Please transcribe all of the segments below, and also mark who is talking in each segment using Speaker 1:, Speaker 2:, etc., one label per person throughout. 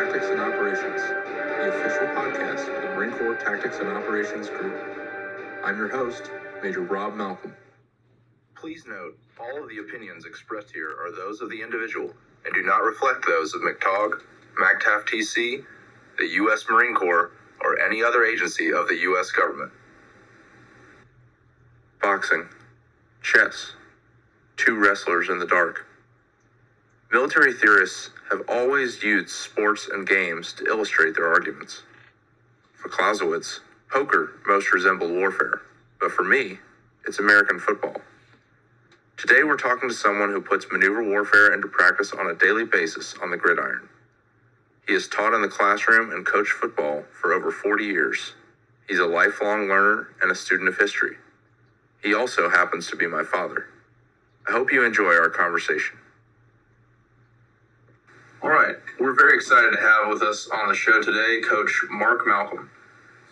Speaker 1: Tactics and Operations, the official podcast of the Marine Corps Tactics and Operations Group. I'm your host, Major Rob Malcolm. Please note, all of the opinions expressed here are those of the individual and do not reflect those of MCTOG, MAGTF-TC, the U.S. Marine Corps, or any other agency of the U.S. government. Boxing. Chess. Two wrestlers in the dark. Military theorists have always used sports and games to illustrate their arguments. For Clausewitz, poker most resembled warfare, but for me, it's American football. Today we're talking to someone who puts maneuver warfare into practice on a daily basis on the gridiron. He has taught in the classroom and coached football for over 40 years. He's a lifelong learner and a student of history. He also happens to be my father. I hope you enjoy our conversation. All right, we're very excited to have with us on the show today Coach Mark Malcolm.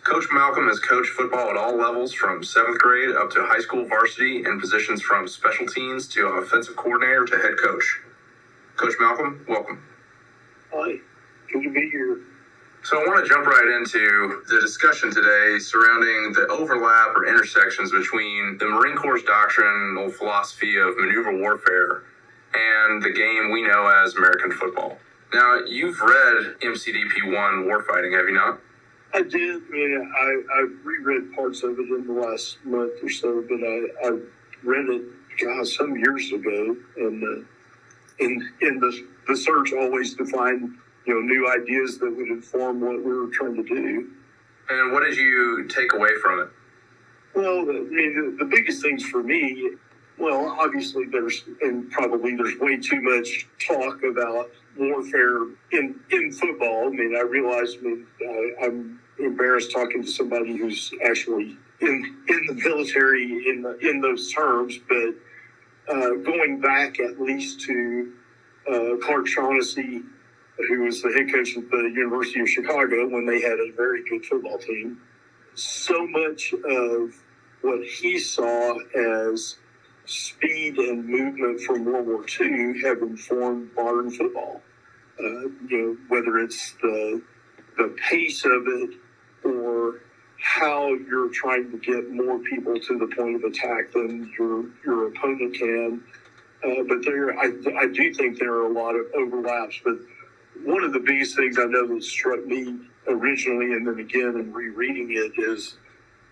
Speaker 1: Coach Malcolm has coached football at all levels from 7th grade up to high school varsity in positions from special teams to offensive coordinator to head coach. Coach Malcolm, welcome.
Speaker 2: Hi, good to be here.
Speaker 1: So I want to jump right into the discussion today surrounding the overlap or intersections between the Marine Corps' doctrinal philosophy of maneuver warfare and the game we know as American football. Now, you've read MCTOG Warfighting, have you not?
Speaker 2: I did. I've reread parts of it in the last month or so, but I read it, some years ago, and in the search always to find new ideas that would inform what we were trying to do.
Speaker 1: And what did you take away from it?
Speaker 2: Well, the biggest things for me, obviously there's way too much talk about warfare in football. I realize, I'm embarrassed talking to somebody who's actually in the military in those terms, but going back at least to Clark Shaughnessy, who was the head coach at the University of Chicago when they had a very good football team. So much of what he saw as speed and movement from World War II have informed modern football. Whether it's the pace of it or how you're trying to get more people to the point of attack than your opponent can. But I do think there are a lot of overlaps. But one of the biggest things I know that struck me originally and then again in rereading it is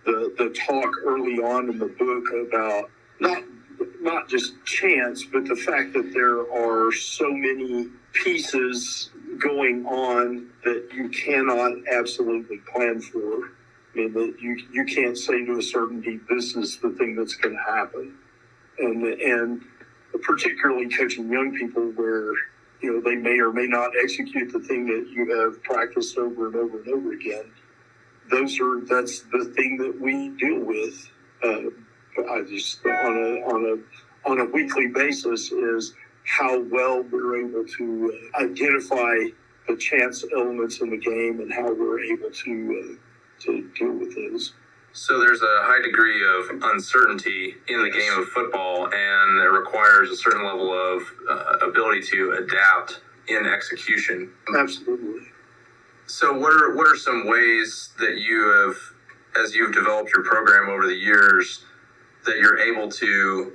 Speaker 2: the talk early on in the book about not just chance, but the fact that there are so many pieces going on that you cannot absolutely plan for. That you can't say to a certainty, this is the thing that's going to happen. And particularly coaching young people where, they may or may not execute the thing that you have practiced over and over and over again. That's the thing that we deal with. I just on a weekly basis is how well we're able to identify the chance elements in the game and how we're able to deal with those.
Speaker 1: So there's a high degree of uncertainty in the game of football, and it requires a certain level of ability to adapt in execution.
Speaker 2: Absolutely.
Speaker 1: So what are some ways that you have, as you've developed your program over the years, that you're able to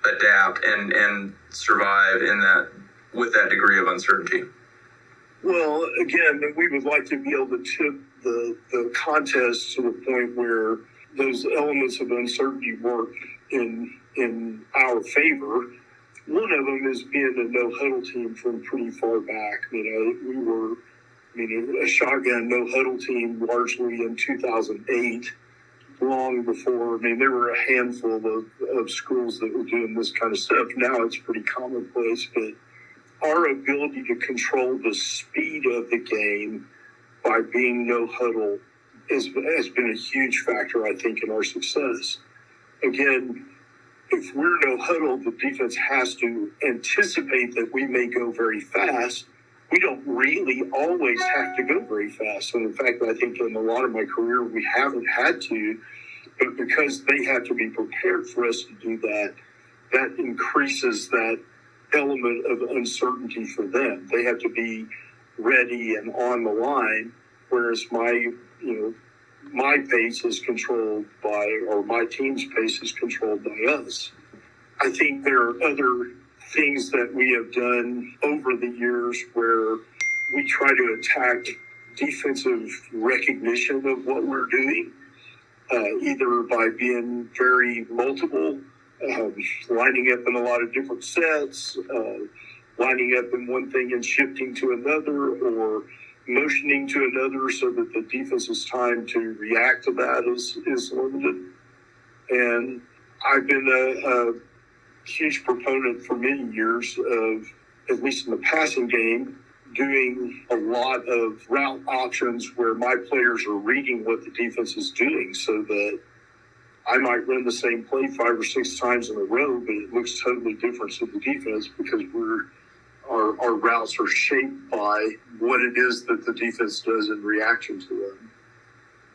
Speaker 1: adapt and survive with that degree of uncertainty?
Speaker 2: Well, again, we would like to be able to tip the contest to the point where those elements of uncertainty work in our favor. One of them is being a no-huddle team from pretty far back. We were a shotgun no-huddle team largely in 2008, long before. There were a handful of schools that were doing this kind of stuff. Now it's pretty commonplace, but our ability to control the speed of the game by being no huddle has been a huge factor, I think, in our success. Again, if we're no huddle, the defense has to anticipate that we may go very fast. We don't really always have to go very fast. And in fact, I think in a lot of my career, we haven't had to, but because they have to be prepared for us to do that, that increases that element of uncertainty for them. They have to be ready and on the line, whereas my pace is controlled by, or my team's pace is controlled by us. I think there are other things that we have done over the years where we try to attack defensive recognition of what we're doing, either by being very multiple, lining up in a lot of different sets, lining up in one thing and shifting to another, or motioning to another so that the defense's time to react to that is limited. And I've been a huge proponent for many years of, at least in the passing game, doing a lot of route options where my players are reading what the defense is doing, so that I might run the same play 5 or 6 times in a row, but it looks totally different to the defense because our routes are shaped by what it is that the defense does in reaction to them.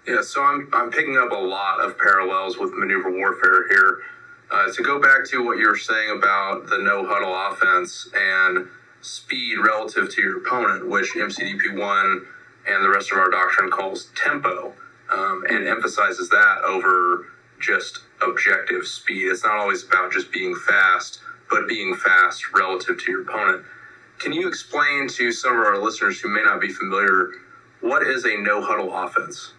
Speaker 1: Yeah, so I'm picking up a lot of parallels with maneuver warfare here. To go back to what you were saying about the no-huddle offense and speed relative to your opponent, which MCDP1 and the rest of our doctrine calls tempo, and emphasizes that over just objective speed. It's not always about just being fast, but being fast relative to your opponent. Can you explain to some of our listeners who may not be familiar, what is a no-huddle offense?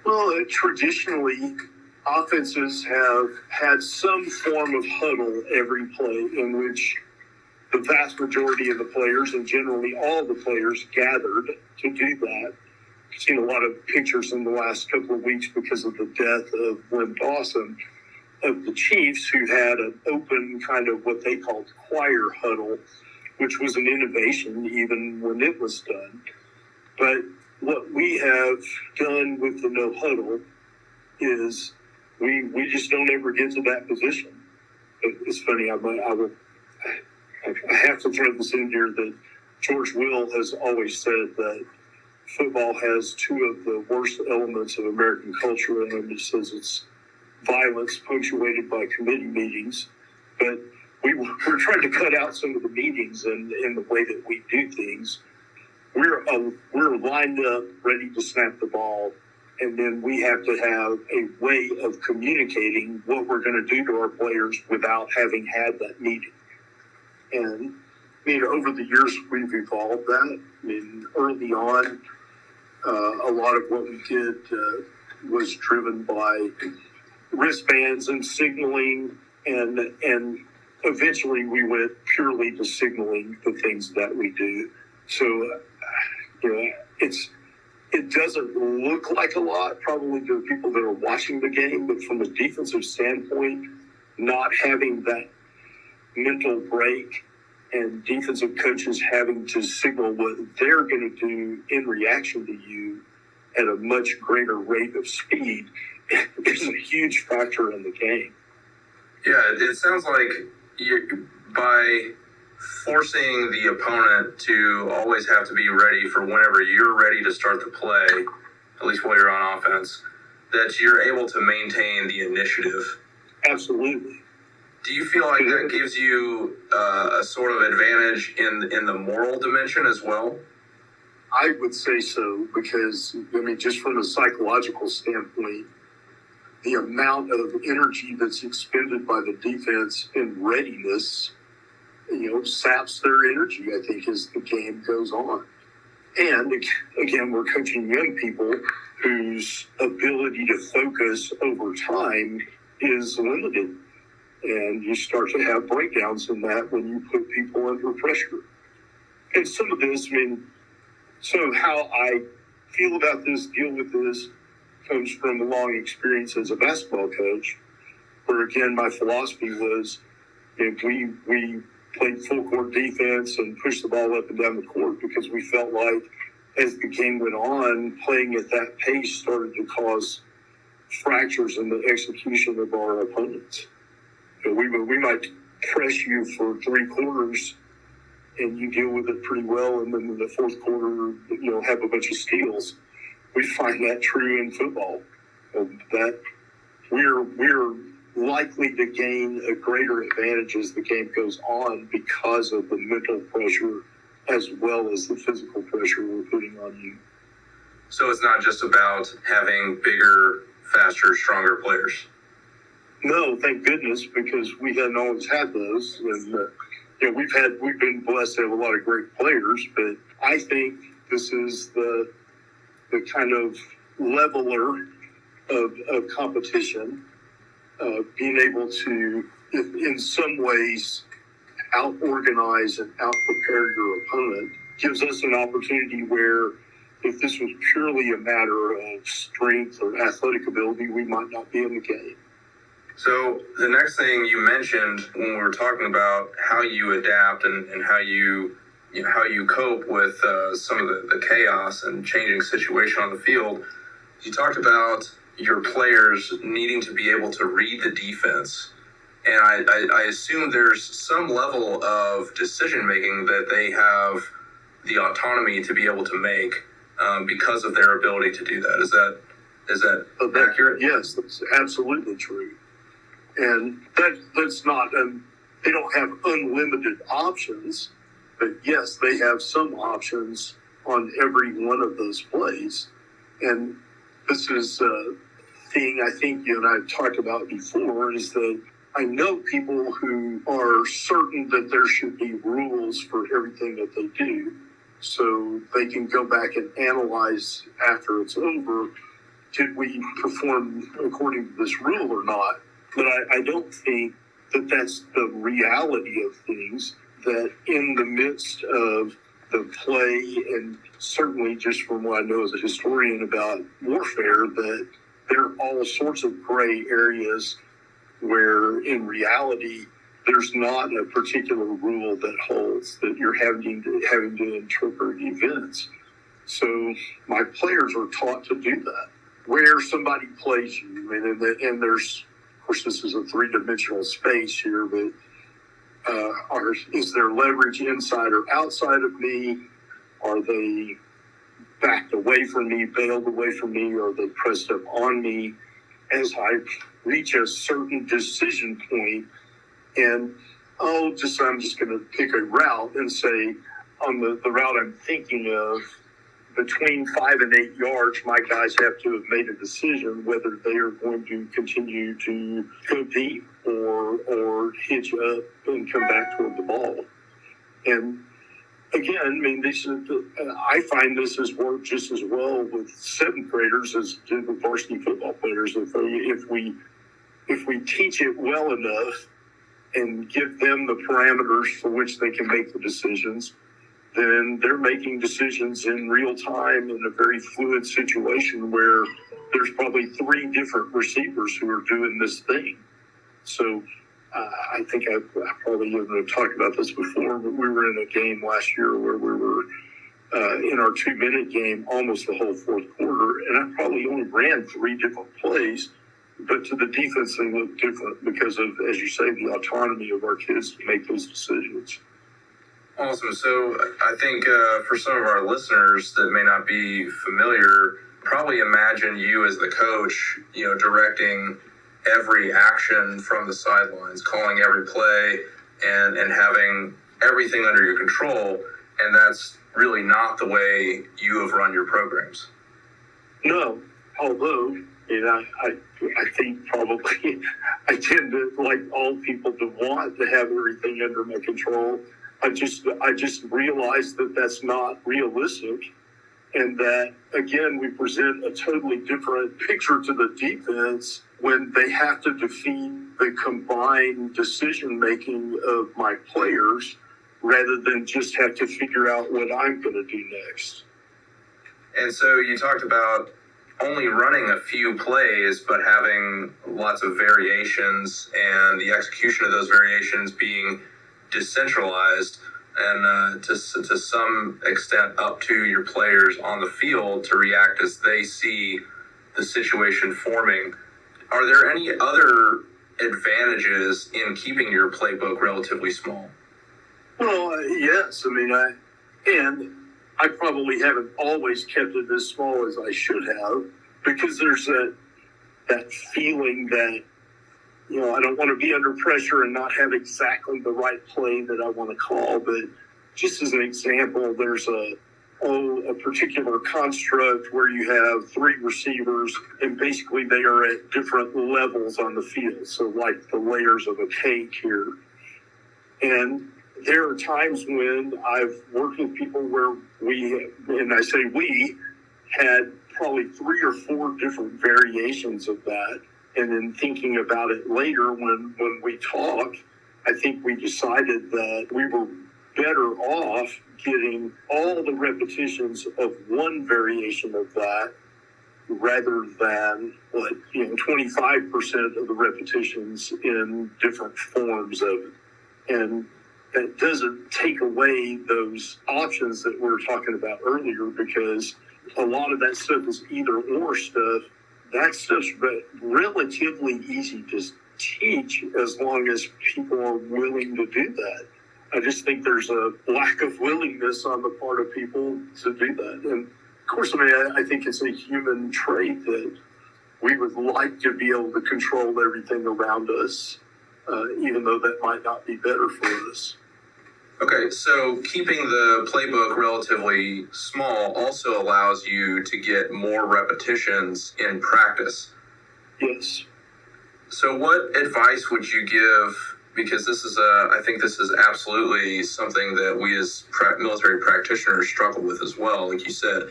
Speaker 2: Well, traditionally, offenses have had some form of huddle every play in which the vast majority of the players, and generally all the players, gathered to do that. I've seen a lot of pictures in the last couple of weeks because of the death of Lynn Dawson, of the Chiefs, who had an open kind of what they called choir huddle, which was an innovation even when it was done. But what we have done with the no huddle is we just don't ever get to that position. It's funny, I have to throw this in here that George Will has always said that football has 2 of the worst elements of American culture, and he says it's violence punctuated by committee meetings. But we're trying to cut out some of the meetings and the way that we do things. We're lined up, ready to snap the ball, and then we have to have a way of communicating what we're going to do to our players without having had that meeting. And over the years, we've evolved that. Early on, a lot of what we did was driven by wristbands and signaling, and eventually we went purely to signaling the things that we do. So, it doesn't look like a lot probably to the people that are watching the game, but from a defensive standpoint, not having that mental break and defensive coaches having to signal what they're going to do in reaction to you at a much greater rate of speed is a huge factor in the game.
Speaker 1: Yeah, it sounds like by forcing the opponent to always have to be ready for whenever you're ready to start the play, at least while you're on offense, that you're able to maintain the initiative.
Speaker 2: Absolutely.
Speaker 1: Do you feel like that gives you a sort of advantage in the moral dimension as well?
Speaker 2: I would say so, because, just from a psychological standpoint, the amount of energy that's expended by the defense in readiness, saps their energy, I think, as the game goes on. And, again, we're coaching young people whose ability to focus over time is limited. And you start to have breakdowns in that when you put people under pressure. And some of this, so how I feel about this, deal with this, comes from a long experience as a basketball coach, where, again, my philosophy was, we played full court defense and pushed the ball up and down the court because we felt like as the game went on, playing at that pace started to cause fractures in the execution of our opponents. We might press you for 3 quarters and you deal with it pretty well, and then in the fourth quarter, have a bunch of steals. We find that true in football, that we're likely to gain a greater advantage as the game goes on because of the mental pressure as well as the physical pressure we're putting on you.
Speaker 1: So it's not just about having bigger, faster, stronger players.
Speaker 2: No, thank goodness, because we hadn't always had those. And, we've been blessed to have a lot of great players, but I think this is the kind of leveler of competition, being able to, in some ways, out-organize and out-prepare your opponent gives us an opportunity where if this was purely a matter of strength or athletic ability, we might not be in the game.
Speaker 1: So the next thing you mentioned when we were talking about how you adapt and how you cope with some of the chaos and changing situation on the field, you talked about your players needing to be able to read the defense. And I assume there's some level of decision making that they have the autonomy to be able to make because of their ability to do that. Is that accurate?
Speaker 2: Yes, that's absolutely true. And that's not, they don't have unlimited options, but yes, they have some options on every one of those plays. And this is a thing I think you and I have talked about before, is that I know people who are certain that there should be rules for everything that they do, so they can go back and analyze after it's over, did we perform according to this rule or not? But I don't think that that's the reality of things, that in the midst of the play, and certainly just from what I know as a historian about warfare, that there are all sorts of gray areas where in reality there's not a particular rule that holds, that you're having to interpret events. So my players are taught to do that. Where somebody plays you, and there's, of course, this is a three-dimensional space here, but is there leverage inside or outside of me? Are they backed away from me, bailed away from me, or are they pressed up on me as I reach a certain decision point? And I'm just going to pick a route and say, on the route I'm thinking of, between 5 and 8 yards, my guys have to have made a decision whether they are going to continue to go deep or hitch up and come back toward the ball. And again, I find this has worked just as well with seventh graders as it did with varsity football players. If we teach it well enough and give them the parameters for which they can make the decisions, then they're making decisions in real time in a very fluid situation where there's probably 3 different receivers who are doing this thing. So I think I probably have talked about this before, but we were in a game last year where we were in our 2-minute game almost the whole fourth quarter, and I probably only ran 3 different plays, but to the defense they looked different because of, as you say, the autonomy of our kids to make those decisions.
Speaker 1: Awesome. So I think for some of our listeners that may not be familiar, probably imagine you as the coach, directing every action from the sidelines, calling every play and having everything under your control. And that's really not the way you have run your programs.
Speaker 2: No, although, I think probably I tend to, like all people, to want to have everything under my control. I just realized that that's not realistic, and that, again, we present a totally different picture to the defense when they have to defeat the combined decision-making of my players rather than just have to figure out what I'm going to do next.
Speaker 1: And so you talked about only running a few plays, but having lots of variations and the execution of those variations being decentralized and to some extent up to your players on the field to react as they see the situation forming. Are there any other advantages in keeping your playbook relatively small?
Speaker 2: Well, yes. I probably haven't always kept it as small as I should have, because there's that feeling that, I don't want to be under pressure and not have exactly the right play that I want to call, but just as an example, there's a particular construct where you have 3 receivers and basically they are at different levels on the field. So like the layers of a cake here. And there are times when I've worked with people where and I say we, had probably 3 or 4 different variations of that. And then thinking about it later when we talked, I think we decided that we were better off getting all the repetitions of one variation of that rather than 25% of the repetitions in different forms of it. And that doesn't take away those options that we were talking about earlier, because a lot of that stuff is either or stuff. That stuff's relatively easy to teach as long as people are willing to do that. I just think there's a lack of willingness on the part of people to do that. And of course, I think it's a human trait that we would like to be able to control everything around us, even though that might not be better for us.
Speaker 1: Okay, so keeping the playbook relatively small also allows you to get more repetitions in practice.
Speaker 2: Yes.
Speaker 1: So what advice would you give, because I think this is absolutely something that we as military practitioners struggle with as well, like you said,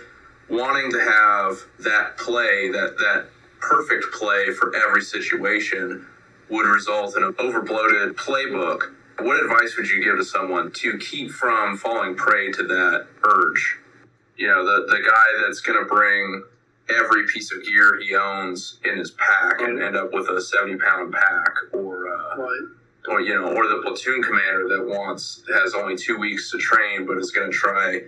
Speaker 1: wanting to have that play, that perfect play for every situation would result in an overbloated playbook. What advice would you give to someone to keep from falling prey to that urge? The guy that's going to bring every piece of gear he owns in his pack and end up with a 70-pound pack, or the platoon commander that has only 2 weeks to train, but is going to try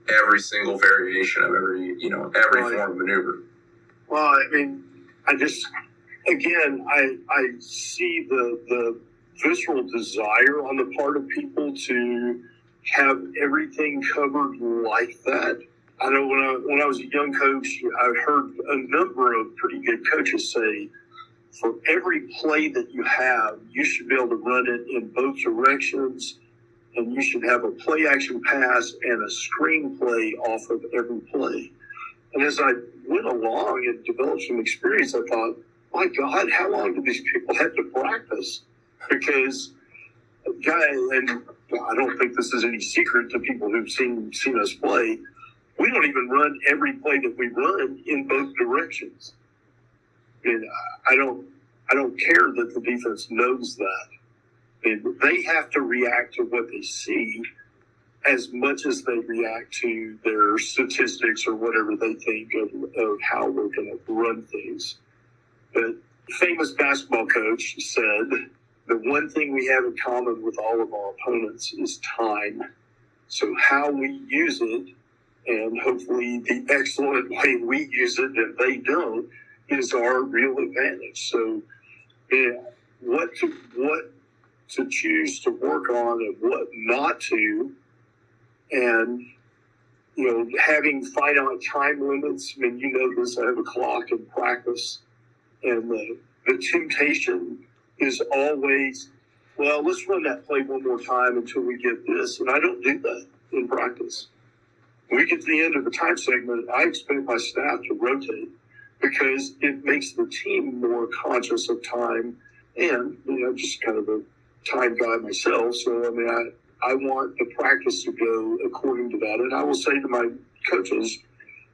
Speaker 1: every single variation of every form of maneuver.
Speaker 2: Well, I see the visceral desire on the part of people to have everything covered like that. I know when I was a young coach, I heard a number of pretty good coaches say, for every play that you have, you should be able to run it in both directions, and you should have a play action pass and a screenplay off of every play. And as I went along and developed some experience, I thought, my God, how long do these people have to practice? Because, and I don't think this is any secret to people who've seen us play, we don't even run every play that we run in both directions. And I don't care that the defense knows that. And they have to react to what they see as much as they react to their statistics or whatever they think of how we're going to run things. But famous basketball coach said, the one thing we have in common with all of our opponents is time. So how we use it, and hopefully the excellent way we use it and they don't, is our real advantage. So what to choose to work on and what not to, and having finite time limits. This, I have a clock in practice, and the temptation is always, well, let's run that play one more time until we get this. And I don't do that in practice. When we get to the end of the time segment, I expect my staff to rotate, because it makes the team more conscious of time. And, just kind of a time guy myself. So, I want the practice to go according to that. And I will say to my coaches,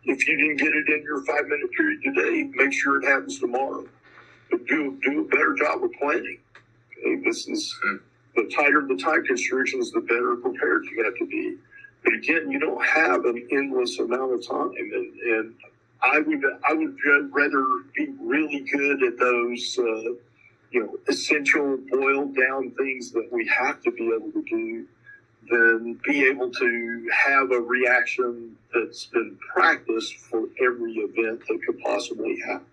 Speaker 2: if you didn't get it in your 5-minute period today, make sure it happens tomorrow. But do a better job of planning. Okay? This is the tighter the time constrictions, the better prepared you have to be. But again, you don't have an endless amount of time, and I would rather be really good at those essential boiled down things that we have to be able to do than be able to have a reaction that's been practiced for every event that could possibly happen.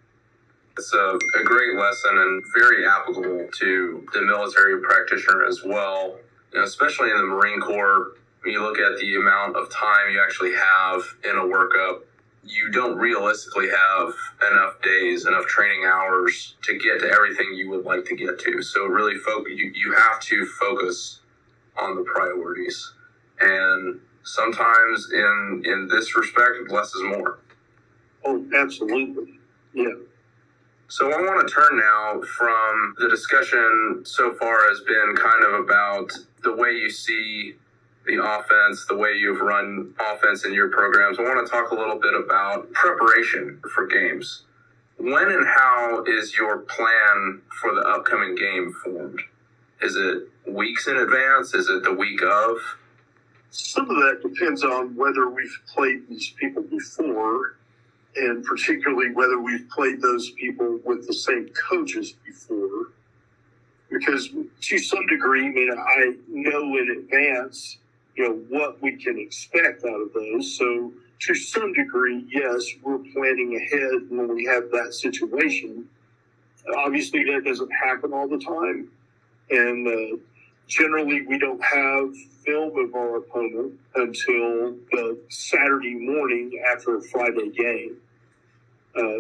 Speaker 1: It's a great lesson and very applicable to the military practitioner as well, especially in the Marine Corps. When you look at the amount of time you actually have in a workup, you don't realistically have enough days, enough training hours to get to everything you would like to get to. So really you have to focus on the priorities. And sometimes in this respect, less is more.
Speaker 2: Oh, absolutely. Yeah.
Speaker 1: So I want to turn now from the discussion so far has been kind of about the way you see the offense, the way you've run offense in your programs. I want to talk a little bit about preparation for games. When and how is your plan for the upcoming game formed? Is it weeks in advance? Is it the week of?
Speaker 2: Some of that depends on whether we've played these people before, and particularly whether we've played those people with the same coaches before. Because to some degree, I mean, I know in advance, what we can expect out of those. So to some degree, yes, we're planning ahead when we have that situation. Obviously, that doesn't happen all the time. And generally, we don't have film of our opponent until the Saturday morning after a Friday game.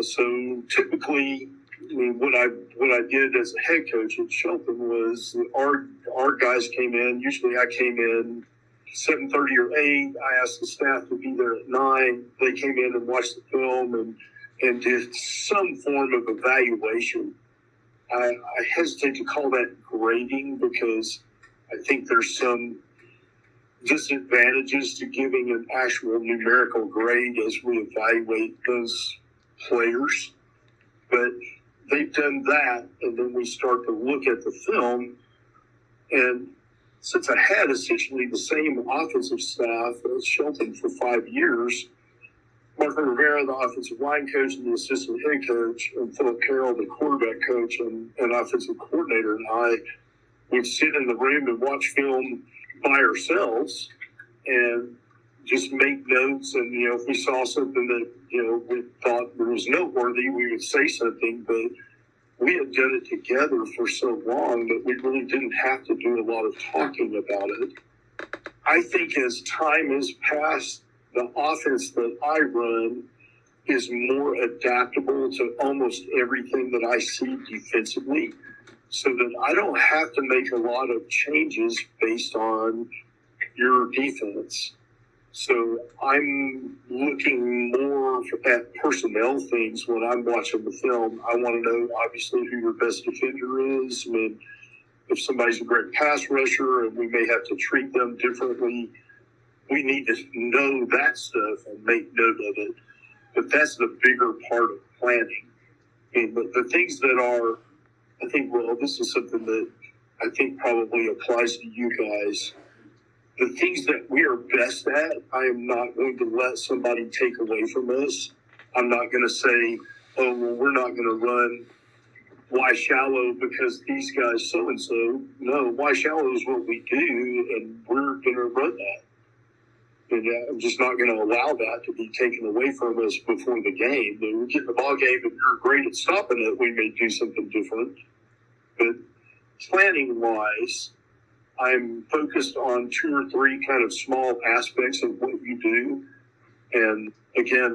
Speaker 2: So typically, I mean, what I did as a head coach at Shelton was our guys came in. Usually, I came in 7:30 or 8. I asked the staff to be there at 9. They came in and watched the film and did some form of evaluation. I hesitate to call that grading because I think there's some disadvantages to giving an actual numerical grade as we evaluate those players. But they've done that, and then we start to look at the film. And since I had essentially the same offensive staff at Shelton for 5 years, Marco Rivera, the offensive line coach and the assistant head coach, and Philip Carroll, the quarterback coach and offensive coordinator, and I would sit in the room and watch film by ourselves and just make notes. And, if we saw something that, we thought was noteworthy, we would say something. But we had done it together for so long that we really didn't have to do a lot of talking about it. I think as time has passed, the offense that I run is more adaptable to almost everything that I see defensively, so that I don't have to make a lot of changes based on your defense. So I'm looking more at personnel things when I'm watching the film. I want to know, obviously, who your best defender is. I mean, if somebody's a great pass rusher and we may have to treat them differently, we need to know that stuff and make note of it. But that's the bigger part of planning. I mean, the things that are, I think, well, this is something that I think probably applies to you guys. The things that we are best at, I am not going to let somebody take away from us. I'm not going to say, oh, well, we're not going to run Y shallow because these guys so-and-so. No, Y shallow is what we do, and we're going to run that. And I'm just not going to allow that to be taken away from us before the game. When we get in the ball game and you're great at stopping it, we may do something different. But planning-wise, I'm focused on 2 or 3 kind of small aspects of what you do. And again,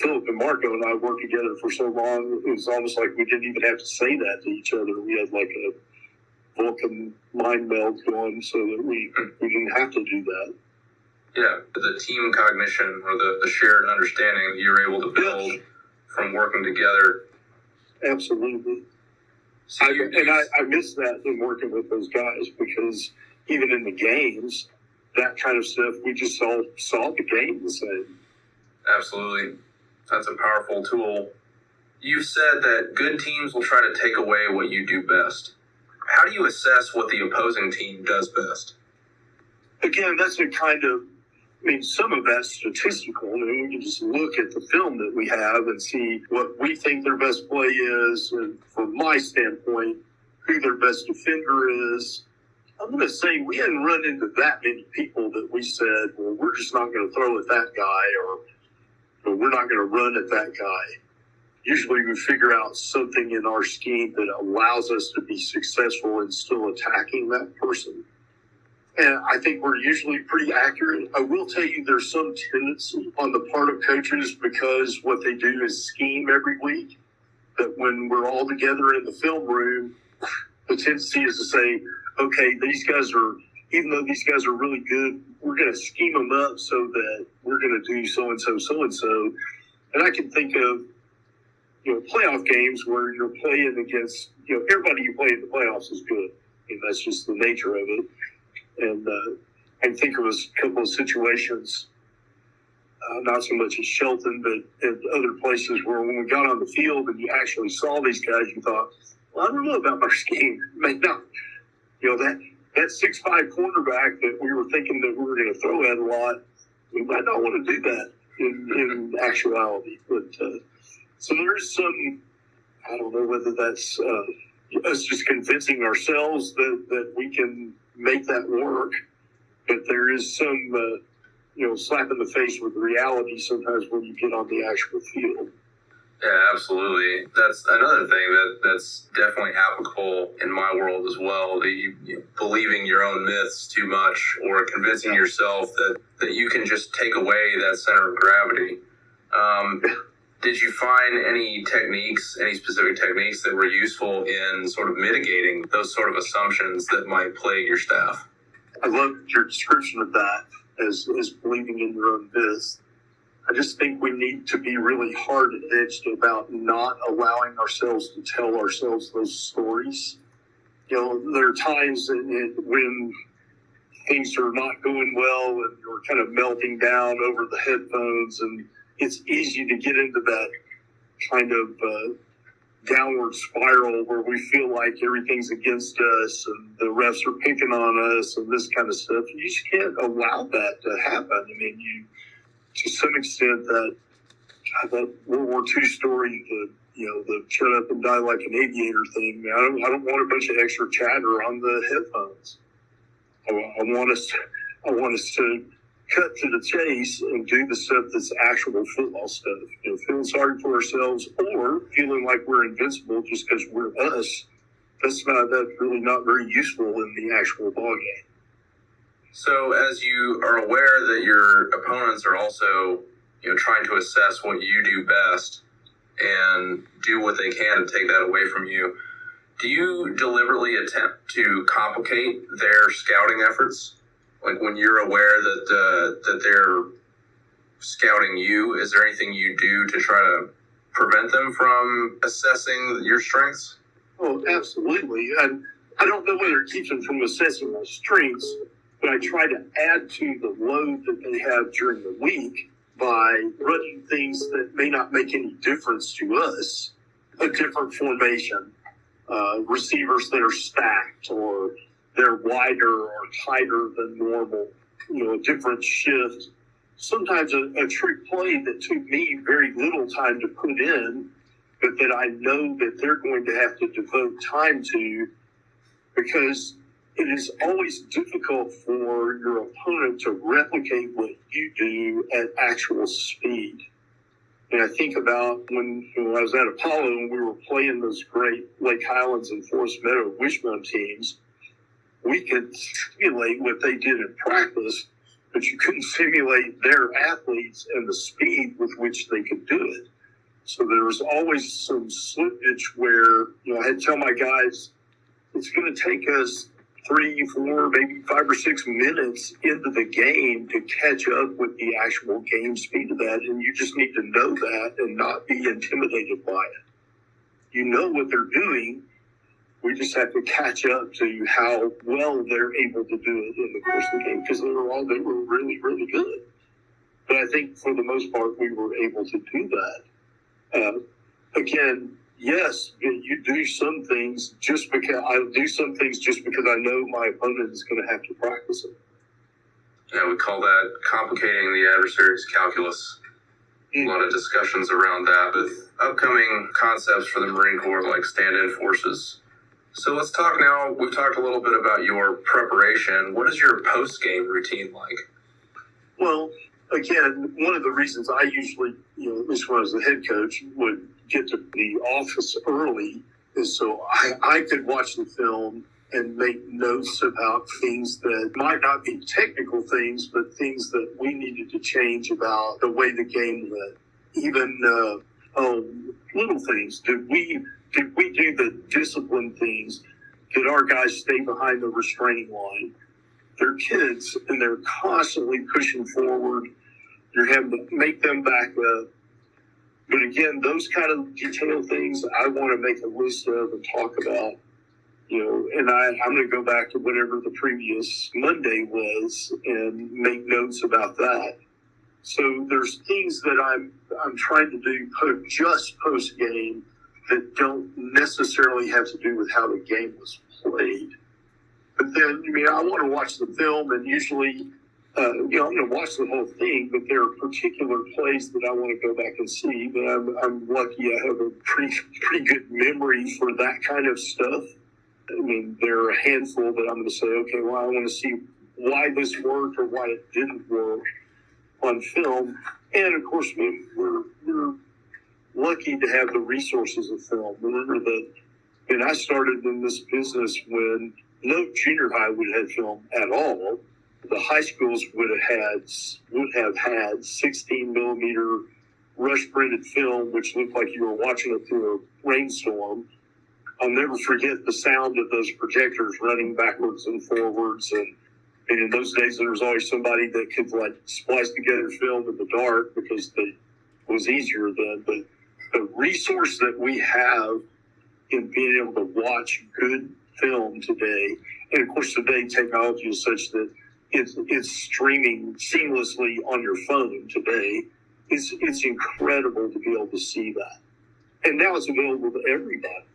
Speaker 2: Philip and Marco and I worked together for so long, it was almost like we didn't even have to say that to each other. We had like a Vulcan mind meld going so that we didn't have to do that.
Speaker 1: Yeah, the team cognition or the shared understanding that you're able to build from working together.
Speaker 2: Absolutely. I miss that in working with those guys, because even in the games, that kind of stuff, we just saw the game the same.
Speaker 1: Absolutely. That's a powerful tool. You said that good teams will try to take away what you do best. How do you assess what the opposing team does best?
Speaker 2: Again, that's a kind of, some of that's statistical. We can just look at the film that we have and see what we think their best play is, and from my standpoint, who their best defender is. I'm going to say we hadn't run into that many people that we said, well, we're just not going to throw at that guy, or we're not going to run at that guy. Usually we figure out something in our scheme that allows us to be successful in still attacking that person. And I think we're usually pretty accurate. I will tell you there's some tendency on the part of coaches, because what they do is scheme every week, that when we're all together in the film room, the tendency is to say, okay, these guys are even though these guys are really good, we're going to scheme them up so that we're going to do so-and-so, so-and-so. And I can think of, playoff games where you're playing against, everybody you play in the playoffs is good. That's just the nature of it. And I can think of a couple of situations, not so much at Shelton, but at other places where when we got on the field and you actually saw these guys, you thought, well, I don't know about our scheme. That 6'5" quarterback that we were thinking that we were going to throw at a lot, we might not want to do that in actuality. But so there's some, I don't know whether that's us just convincing ourselves that we can make that work, but there is some, slap in the face with reality sometimes when you get on the actual field.
Speaker 1: Yeah, absolutely. That's another thing that's definitely applicable in my world as well. That you believing your own myths too much, or convincing yourself that you can just take away that center of gravity. Did you find any specific techniques that were useful in sort of mitigating those sort of assumptions that might plague your staff?
Speaker 2: I love your description of that as believing in your own myths. I just think we need to be really hard-edged about not allowing ourselves to tell ourselves those stories. There are times when things are not going well and you're kind of melting down over the headphones, and it's easy to get into that kind of downward spiral where we feel like everything's against us and the refs are picking on us and this kind of stuff. You just can't allow that to happen. To some extent, that World War II story, the shut up and die like an aviator thing. I don't want a bunch of extra chatter on the headphones. I want us to cut to the chase and do the stuff that's actual football stuff. Feeling sorry for ourselves or feeling like we're invincible just because we're us. That's really not very useful in the actual ballgame.
Speaker 1: So as you are aware that your opponents are also, trying to assess what you do best and do what they can to take that away from you, do you deliberately attempt to complicate their scouting efforts? Like when you're aware that they're scouting you, is there anything you do to try to prevent them from assessing your strengths?
Speaker 2: Oh, absolutely. And I don't know whether it keeps them from assessing my strengths, but I try to add to the load that they have during the week by running things that may not make any difference to us, a different formation, receivers that are stacked or they're wider or tighter than normal, a different shift. Sometimes a trick play that took me very little time to put in, but that I know that they're going to have to devote time to, because it is always difficult for your opponent to replicate what you do at actual speed. And I think about when I was at Apollo and we were playing those great Lake Highlands and Forest Meadow Wishbone teams, we could simulate what they did in practice, but you couldn't simulate their athletes and the speed with which they could do it. So there was always some slippage where, I had to tell my guys, it's going to take us 3, 4, maybe 5 or 6 minutes into the game to catch up with the actual game speed of that. And you just need to know that and not be intimidated by it. You know what they're doing. We just have to catch up to how well they're able to do it in the course of the game, because they were really, really good. But I think for the most part, we were able to do that. Again, yes, you do some things just because I know my opponent is going to have to practice it.
Speaker 1: Yeah, we call that complicating the adversary's calculus. A lot of discussions around that with upcoming concepts for the Marine Corps, like stand-in forces. So let's talk now. We've talked a little bit about your preparation. What is your post-game routine like?
Speaker 2: Well, again, one of the reasons I usually, at least when I was the head coach, would get to the office early is so I could watch the film and make notes about things that might not be technical things, but things that we needed to change about the way the game went. Even little things. Did we do the discipline things? Did our guys stay behind the restraining line? they're kids and they're constantly pushing forward. You're having to make them back up. But again, those kind of detailed things I want to make a list of and talk about, and I'm going to go back to whatever the previous Monday was and make notes about that. So there's things that I'm trying to do just post game that don't necessarily have to do with how the game was played. But then, I want to watch the film, and usually, I'm going to watch the whole thing, but there are particular plays that I want to go back and see. But I'm lucky I have a pretty good memory for that kind of stuff. There are a handful that I'm going to say, okay, well, I want to see why this worked or why it didn't work on film. And of course, we're lucky to have the resources of film. Remember that, I started in this business when no junior high would have film at all. The high schools would have had 16 millimeter rush printed film, which looked like you were watching it through a rainstorm. I'll never forget the sound of those projectors running backwards and forwards. And in those days, there was always somebody that could splice together film in the dark because it was easier then. But the resource that we have in being able to watch good film today, and of course today technology is such that it's streaming seamlessly on your phone today. It's incredible to be able to see that. And now it's available to everybody.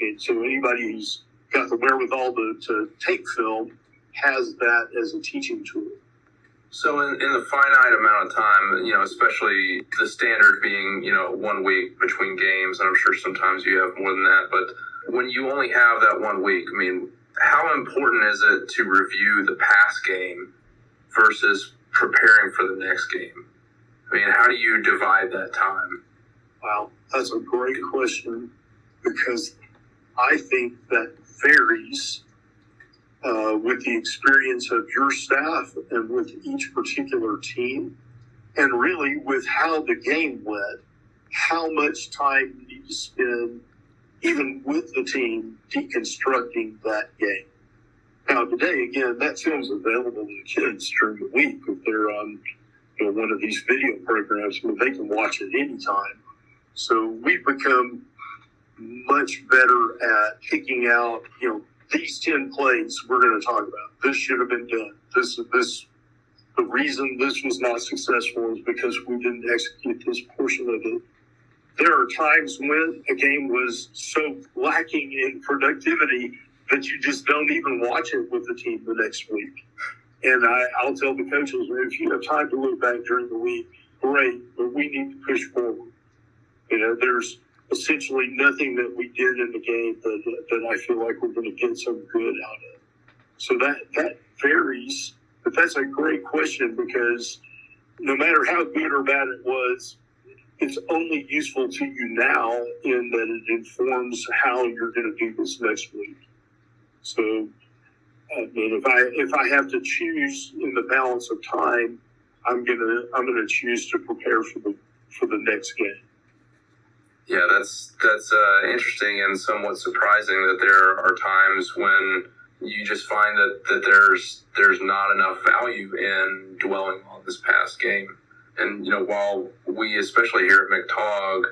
Speaker 2: And so anybody who's got the wherewithal to take film has that as a teaching tool.
Speaker 1: So in the finite amount of time, especially the standard being, 1 week between games, and I'm sure sometimes you have more than that, but when you only have that 1 week, how important is it to review the past game versus preparing for the next game? How do you divide that time?
Speaker 2: Wow, that's a great question, because I think that varies with the experience of your staff and with each particular team, and really with how the game went, how much time you need to spend even with the team deconstructing that game. Now today, again, that film's available to the kids during the week if they're on one of these video programs where they can watch it anytime. So we've become much better at picking out, these 10 plays we're going to talk about. This should have been done. The reason this was not successful is because we didn't execute this portion of it. There are times when a game was so lacking in productivity that you just don't even watch it with the team the next week. And I'll tell the coaches, if you have time to look back during the week, great, but we need to push forward. There's essentially nothing that we did in the game that I feel like we're going to get some good out of. So that varies, but that's a great question, because no matter how good or bad it was, it's only useful to you now in that it informs how you're going to do this next week. So, if I have to choose in the balance of time, I'm gonna choose to prepare for the next game.
Speaker 1: Yeah, that's interesting and somewhat surprising that there are times when you just find that there's not enough value in dwelling on this past game. And, while we, especially here at MCTOG,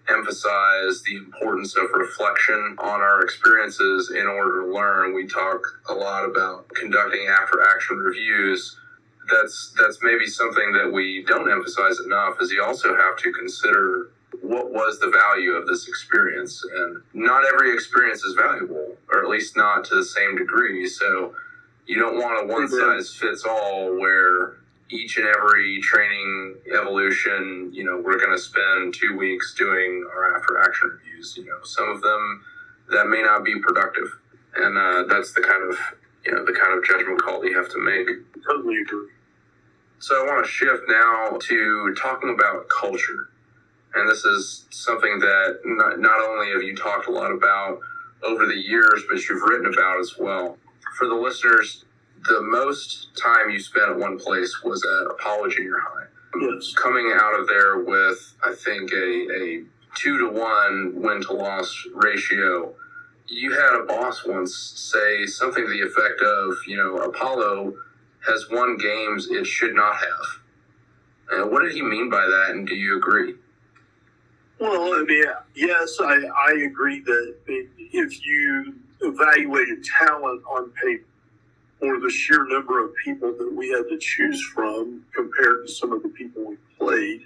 Speaker 1: emphasize the importance of reflection on our experiences in order to learn, we talk a lot about conducting after-action reviews. That's maybe something that we don't emphasize enough, is you also have to consider what was the value of this experience. And not every experience is valuable, or at least not to the same degree. So you don't want a one-size-fits-all where each and every training evolution, we're going to spend 2 weeks doing our after-action reviews. Some of them, that may not be productive. And that's the kind of judgment call you have to make.
Speaker 2: Totally agree.
Speaker 1: So I want to shift now to talking about culture. And this is something that not only have you talked a lot about over the years, but you've written about as well. For the listeners, the most time you spent at one place was at Apollo Junior High.
Speaker 2: Yes.
Speaker 1: Coming out of there with, I think, a 2-to-1 win-to-loss ratio. You had a boss once say something to the effect of, Apollo has won games it should not have. What did he mean by that, and do you agree?
Speaker 2: Well, I mean, yes, I agree that if you evaluated talent on paper or the sheer number of people that we had to choose from compared to some of the people we played,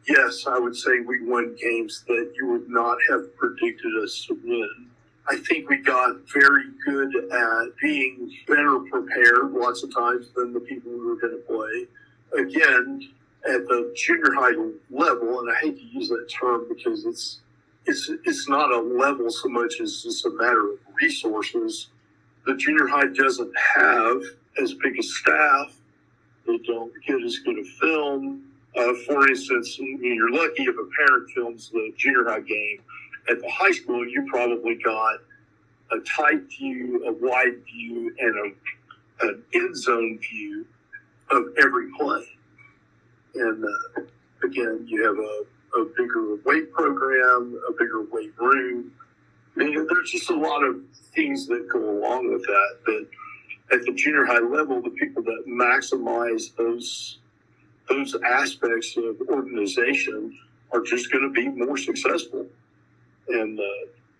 Speaker 2: yes, I would say we won games that you would not have predicted us to win. I think we got very good at being better prepared lots of times than the people we were going to play. Again, at the junior high level, and I hate to use that term because it's not a level so much as just a matter of resources. The junior high doesn't have as big a staff. They don't get as good a film. For instance, you're lucky if a parent films the junior high game. At the high school, you probably got a tight view, a wide view, and an end zone view of every play. And again, you have a bigger weight program, a bigger weight room. I mean, there's just a lot of things that go along with that. But at the junior high level, the people that maximize those aspects of organization are just going to be more successful. And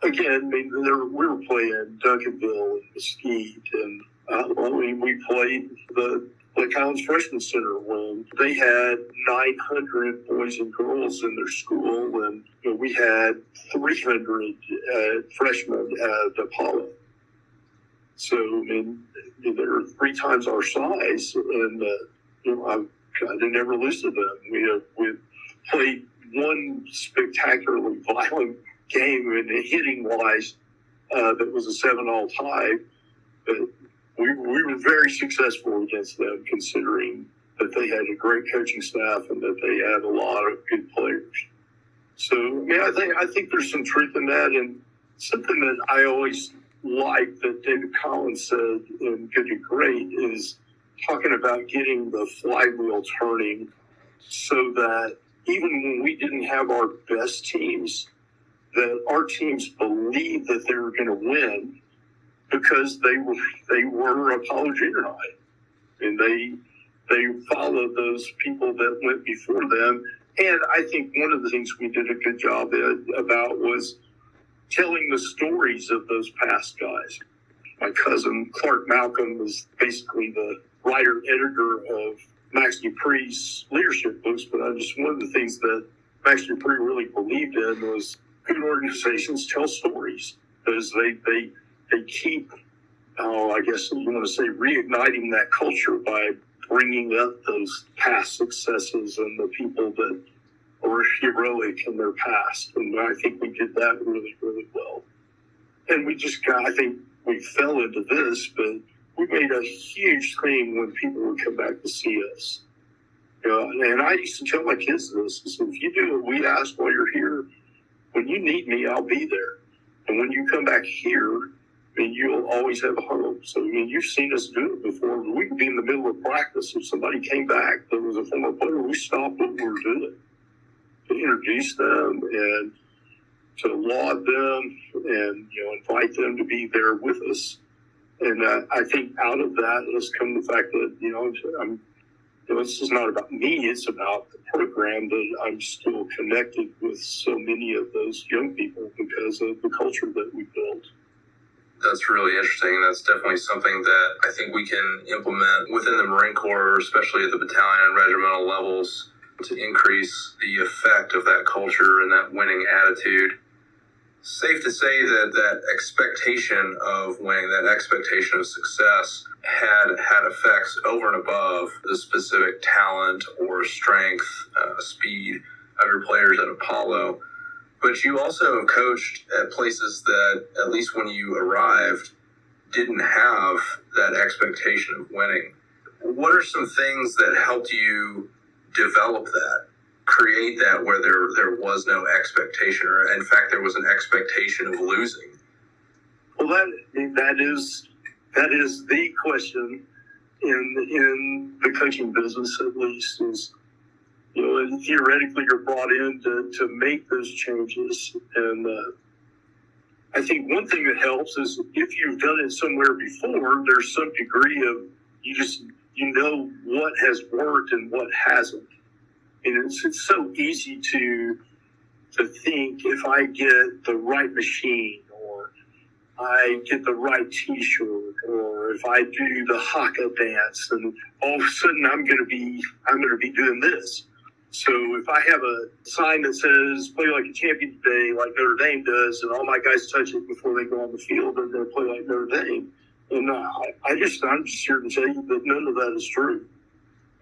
Speaker 2: again, I mean, we were playing Duncanville and Mesquite, and we played the Lake Highlands Freshman Center when they had 900 boys and girls in their school, and we had 300 freshmen at Apollo. So, I mean, they're 3 times our size, and I didn't ever lose to them. We played one spectacularly violent game and hitting wise that was a 7-all tie, but we were very successful against them, considering that they had a great coaching staff and that they had a lot of good players. So, I think there's some truth in that, and something that I always like that David Collins said in Good to Great is talking about getting the flywheel turning so that even when we didn't have our best teams, that our teams believed that they were going to win because they were Apollo Junior High, and they followed those people that went before them. And I think one of the things we did a good job about was telling the stories of those past guys. My cousin Clark Malcolm was basically the writer-editor of Max Dupree's leadership books, but one of the things that Max Dupree really believed in was good organizations tell stories, because they keep, I guess you want to say, reigniting that culture by bringing up those past successes and the people that were heroic in their past. And I think we did that really, really well. And I think we fell into this, but we made a huge thing when people would come back to see us. And I used to tell my kids this: if you do what we ask while you're here, when you need me, I'll be there. And when you come back here, then you'll always have a home. So, you've seen us do it before. We could be in the middle of practice. If somebody came back that was a former player, we stopped what we were doing to introduce them and to laud them and, invite them to be there with us. And I think out of that has come the fact that, it's just not about me. It's about the program, that I'm still connected with so many of those young people because of the culture that we built.
Speaker 1: That's really interesting. That's definitely something that I think we can implement within the Marine Corps, especially at the battalion and regimental levels, to increase the effect of that culture and that winning attitude. Safe to say that expectation of winning, that expectation of success, had effects over and above the specific talent or strength, speed of your players at Apollo. But you also coached at places that, at least when you arrived, didn't have that expectation of winning. What are some things that helped you develop that, create that, where there was no expectation, or in fact there was an expectation of losing?
Speaker 2: Well, that is the question in the coaching business, at least, is, theoretically you're brought in to make those changes. And I think one thing that helps is if you've done it somewhere before, there's some degree of, you know what has worked and what hasn't. And it's so easy to think if I get the right machine, or I get the right T-shirt, or if I do the haka dance, and all of a sudden I'm going to be doing this. So if I have a sign that says "Play like a champion today," like Notre Dame does, and all my guys touch it before they go on the field, they're going to play like Notre Dame. And I'm just here to tell you that none of that is true.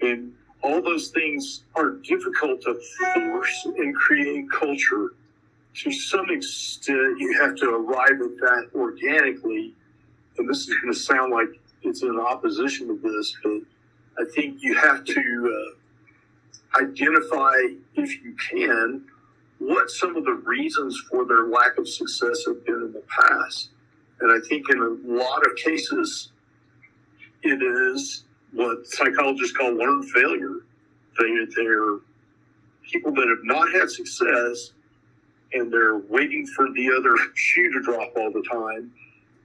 Speaker 2: And all those things are difficult to force and create culture. To some extent, you have to arrive at that organically. And this is going to sound like it's in opposition to this, but I think you have to identify, if you can, what some of the reasons for their lack of success have been in the past. And I think in a lot of cases, it is what psychologists call learned failure. They're people that have not had success, and they're waiting for the other shoe to drop all the time.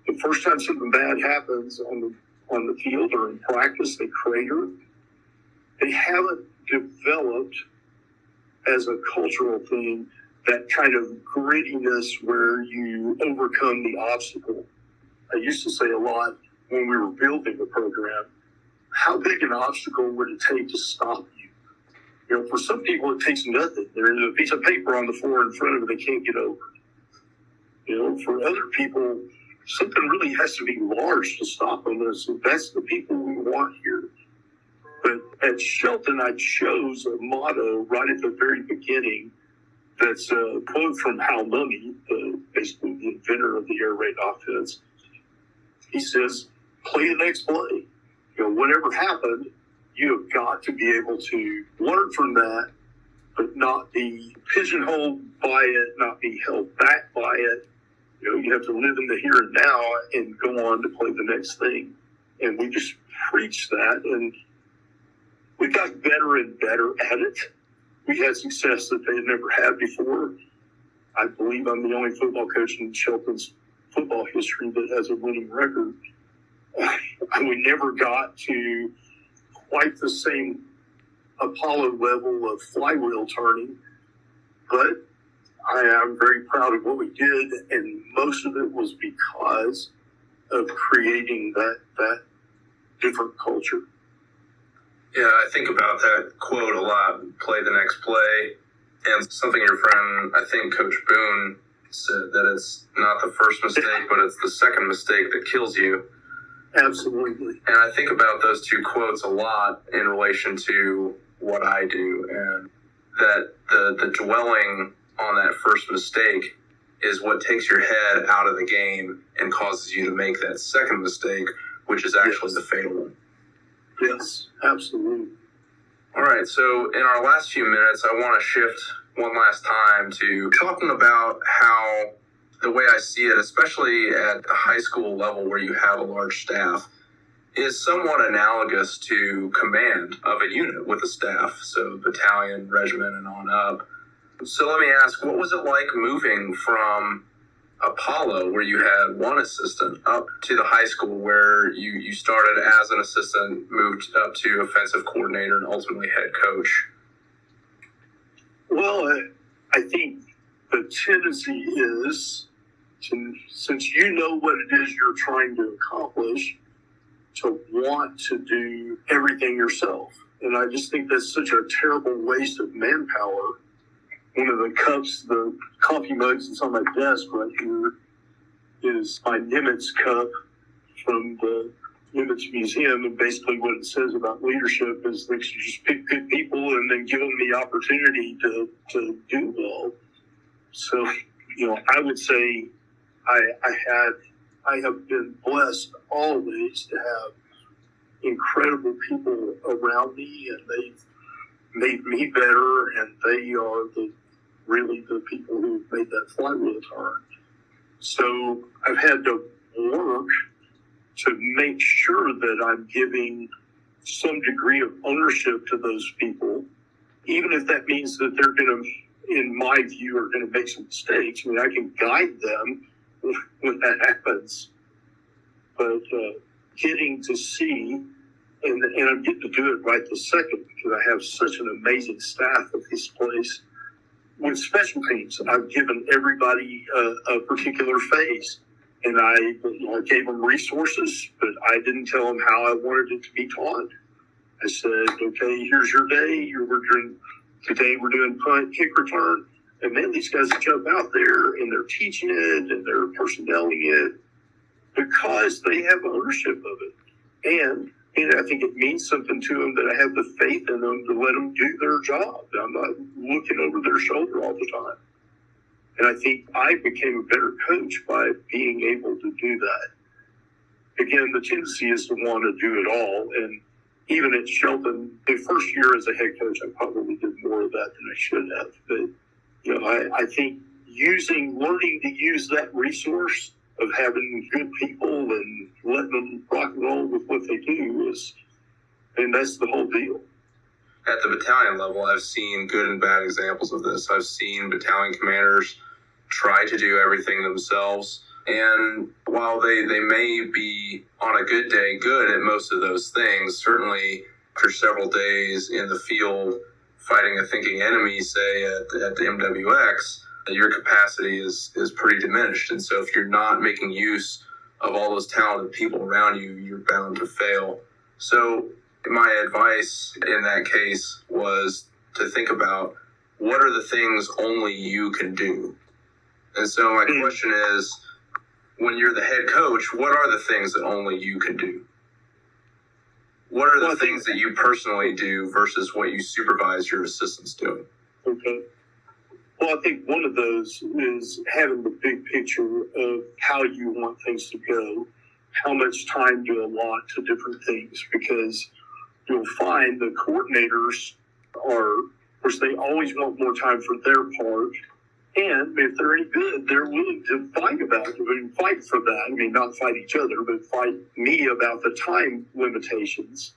Speaker 2: The first time something bad happens on the field or in practice, they crater. They haven't developed as a cultural thing that kind of grittiness where you overcome the obstacle. I used to say a lot when we were building the program, how big an obstacle would it take to stop you? You know, for some people, it takes nothing. There's a piece of paper on the floor in front of them they can't get over. You know, for other people, something really has to be large to stop them. So that's the people we want here. But at Shelton, I chose a motto right at the very beginning that's a quote from Hal Mumme, basically the inventor of the air raid offense. He says, play the next play. You know, whatever happened, you have got to be able to learn from that, but not be pigeonholed by it, not be held back by it. You know, you have to live in the here and now and go on to play the next thing. And we just preach that, and we got better and better at it. We had success that they had never had before. I believe I'm the only football coach in Shelton's football history that has a winning record. We never got to quite the same Apollo level of flywheel turning, but I am very proud of what we did, and most of it was because of creating that different culture.
Speaker 1: Yeah, I think about that quote a lot, play the next play, and something your friend, I think Coach Boone, said, that it's not the first mistake, but it's the second mistake that kills you.
Speaker 2: Absolutely.
Speaker 1: And I think about those two quotes a lot in relation to what I do, and that the dwelling on that first mistake is what takes your head out of the game and causes you to make that second mistake, which is actually the fatal one.
Speaker 2: Yes, absolutely.
Speaker 1: All right, so in our last few minutes, I want to shift one last time to talking about how the way I see it, especially at the high school level where you have a large staff, is somewhat analogous to command of a unit with a staff, so battalion, regiment, and on up. So let me ask, what was it like moving from Apollo, where you had one assistant, up to the high school where you started as an assistant, moved up to offensive coordinator, and ultimately head coach?
Speaker 2: Well, I think the tendency is to, since you know what it is you're trying to accomplish, to want to do everything yourself. And I just think that's such a terrible waste of manpower. One of the cups, the coffee mugs that's on my desk right here is my Nimitz cup from the Nimitz Museum. And basically what it says about leadership is that you just pick good people and then give them the opportunity to do well. So, you know, I would say I have been blessed always to have incredible people around me, and they've made me better, and they are really the people who made that flywheel turn. So I've had to work to make sure that I'm giving some degree of ownership to those people, even if that means that they're going to, in my view, are going to make some mistakes. I mean, I can guide them when that happens, but getting to see and I'm getting to do it right this second because I have such an amazing staff at this place. With special teams, I've given everybody a particular phase, and I gave them resources, but I didn't tell them how I wanted it to be taught. I said, okay, here's your day. Today we're doing punt, kick, return. And then these guys jump out there and they're teaching it and they're personnelling it because they have ownership of it. And I think it means something to them that I have the faith in them to let them do their job. I'm not looking over their shoulder all the time. And I think I became a better coach by being able to do that. Again, the tendency is to want to do it all. And even at Shelton, the first year as a head coach, I probably did more of that than I should have. But, I think learning to use that resource of having good people and letting them rock and roll with what they do that's the whole deal.
Speaker 1: At the battalion level, I've seen good and bad examples of this. I've seen battalion commanders try to do everything themselves. And while they may be on a good day good at most of those things, certainly after several days in the field fighting a thinking enemy, say at the MWX, your capacity is pretty diminished. And so if you're not making use of all those talented people around you, you're bound to fail. So my advice in that case was to think about what are the things only you can do. And so my question is, when you're the head coach, what are the things that only you can do? What are the things that you personally do versus what you supervise your assistants doing?
Speaker 2: Okay. Well, I think one of those is having the big picture of how you want things to go, how much time you allot to different things, because you'll find the coordinators of course, they always want more time for their part. And if they're any good, they're willing to fight about it. Fight for that. Not fight each other, but fight me about the time limitations.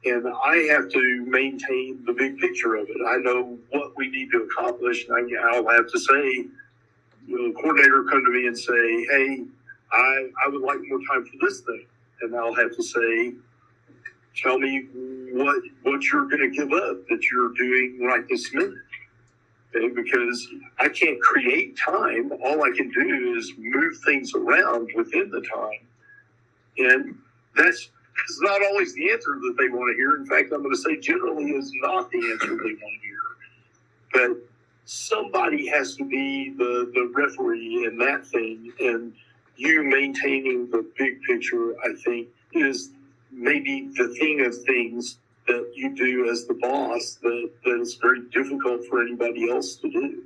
Speaker 2: And I have to maintain the big picture of it. I know what we need to accomplish. And I'll have to say, the coordinator come to me and say, hey, I would like more time for this thing. And I'll have to say, tell me what you're going to give up that you're doing right this minute. Okay, because I can't create time. All I can do is move things around within the time. And that's not always the answer that they want to hear. In fact, I'm going to say generally is not the answer they want to hear. But somebody has to be the referee in that thing. And you maintaining the big picture, I think, is maybe the thing of things that you do as the boss that is very difficult for anybody else to do.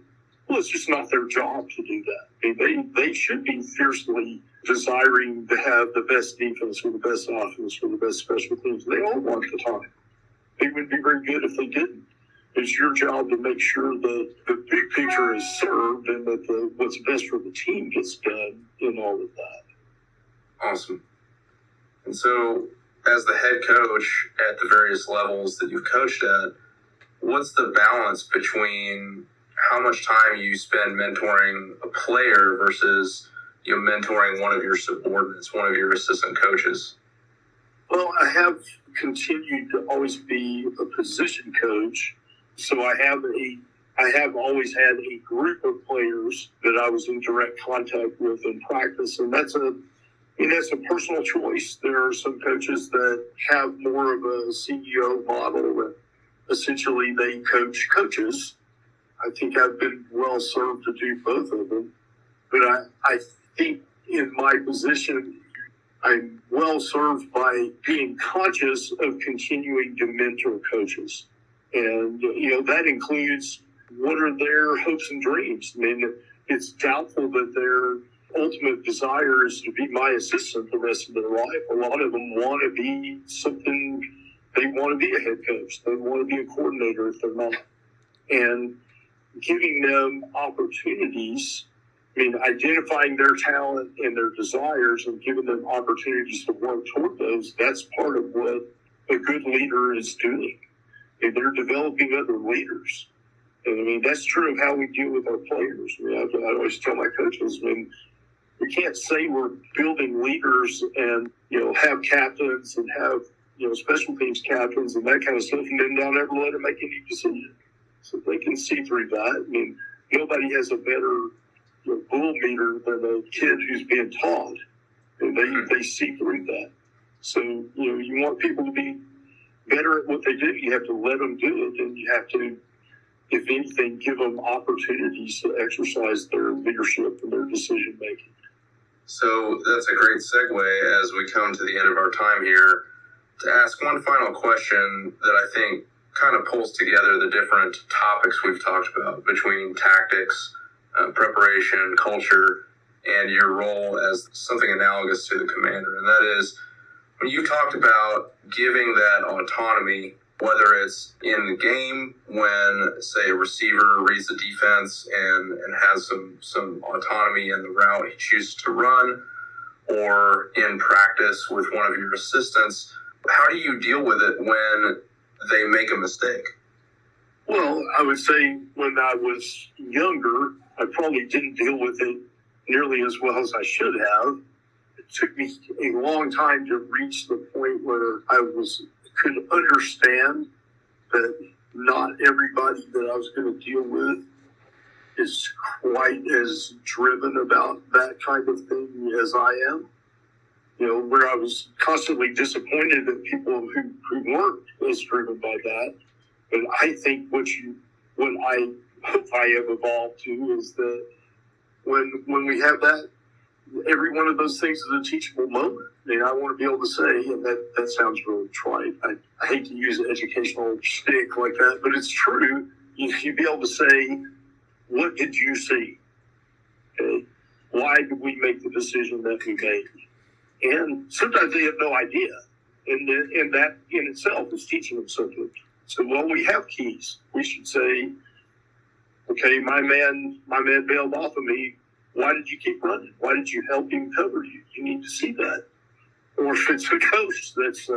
Speaker 2: Well, it's just not their job to do that. They should be fiercely desiring to have the best defense or the best offense or the best special teams. They all want the time. They would be very good if they didn't. It's your job to make sure that the big picture is served and that what's best for the team gets done in all of that.
Speaker 1: Awesome. And so, as the head coach at the various levels that you've coached at, what's the balance between how much time you spend mentoring a player versus mentoring one of your subordinates, one of your assistant coaches?
Speaker 2: Well, I have continued to always be a position coach, so I have always had a group of players that I was in direct contact with in practice, and that's a personal choice. There are some coaches that have more of a CEO model that essentially they coach coaches. I think I've been well served to do both of them. But I think in my position, I'm well served by being conscious of continuing to mentor coaches. And, that includes what are their hopes and dreams. It's doubtful that their ultimate desire is to be my assistant the rest of their life. A lot of them want to be something. They want to be a head coach. They want to be a coordinator if they're not. And giving them opportunities, identifying their talent and their desires and giving them opportunities to work toward those, that's part of what a good leader is doing. And they're developing other leaders. And that's true of how we deal with our players. I always tell my coaches, we can't say we're building leaders and, have captains and have, special teams captains and that kind of stuff, and then don't ever let them make any decision. So they can see through that. I mean, nobody has a better bull meter than a kid who's being taught, and they see through that. So, you want people to be better at what they do. You have to let them do it, and you have to, if anything, give them opportunities to exercise their leadership and their decision making.
Speaker 1: So that's a great segue as we come to the end of our time here to ask one final question that I think kind of pulls together the different topics we've talked about between tactics, preparation, culture, and your role as something analogous to the commander. And that is, when you talked about giving that autonomy, whether it's in the game when, say, a receiver reads the defense and has some autonomy in the route he chooses to run, or in practice with one of your assistants, how do you deal with it when they make a mistake?
Speaker 2: Well, I would say when I was younger, I probably didn't deal with it nearly as well as I should have. It took me a long time to reach the point where I could understand that not everybody that I was going to deal with is quite as driven about that kind of thing as I am. Where I was constantly disappointed at people who weren't as driven by that. But I think what I hope I have evolved to is that when we have that, every one of those things is a teachable moment. I want to be able to say, and that sounds really trite. I hate to use an educational stick like that, but it's true. You'd be able to say, what did you see? Okay. Why did we make the decision that we made? And sometimes they have no idea. And that in itself is teaching them something. So, we have keys. We should say, okay, my man bailed off of me. Why did you keep running? Why did you help him cover you? You need to see that. Or if it's a coach that's,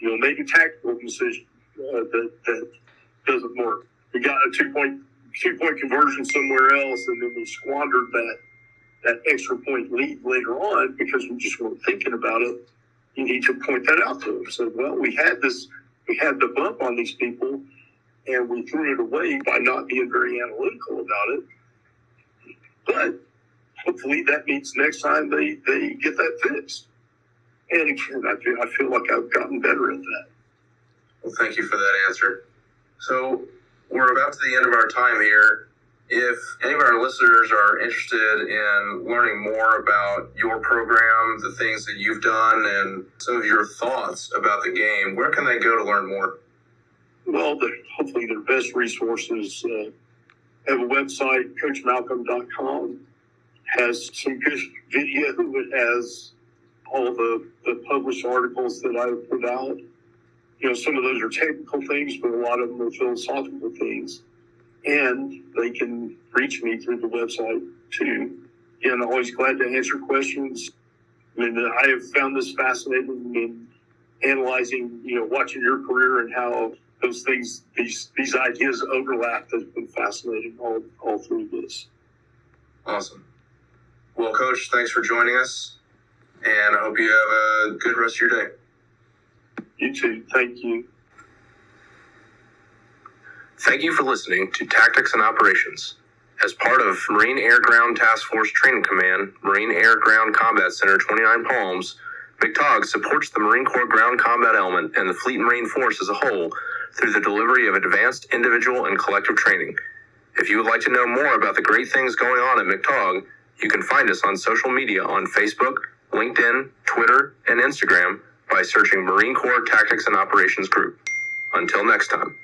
Speaker 2: make a tactical decision that doesn't work. We got a two-point conversion somewhere else, and then we squandered that extra point lead later on because we just weren't thinking about it. You need to point that out to them. So, we had the bump on these people, and we threw it away by not being very analytical about it. But hopefully that means next time they get that fixed. And again, I feel like I've gotten better at that.
Speaker 1: Well, thank you for that answer. So we're about to the end of our time here. If any of our listeners are interested in learning more about your program, the things that you've done, and some of your thoughts about the game, where can they go to learn more?
Speaker 2: Well, hopefully their best resources have a website, coachmalcolm.com, has some good video. It has all the published articles that I've put out. Some of those are technical things, but a lot of them are philosophical things. And they can reach me through the website, too. And I'm always glad to answer questions. I have found this fascinating in analyzing, watching your career and how those things, these ideas overlap. Has been fascinating all through this.
Speaker 1: Awesome. Well, Coach, thanks for joining us, and I hope you have a good rest of your day.
Speaker 2: You too. Thank you.
Speaker 1: Thank you for listening to Tactics and Operations. As part of Marine Air Ground Task Force Training Command, Marine Air Ground Combat Center 29 Palms, MCTOG supports the Marine Corps Ground Combat Element and the Fleet and Marine Force as a whole through the delivery of advanced individual and collective training. If you would like to know more about the great things going on at MCTOG, you can find us on social media on Facebook, LinkedIn, Twitter, and Instagram by searching Marine Corps Tactics and Operations Group. Until next time.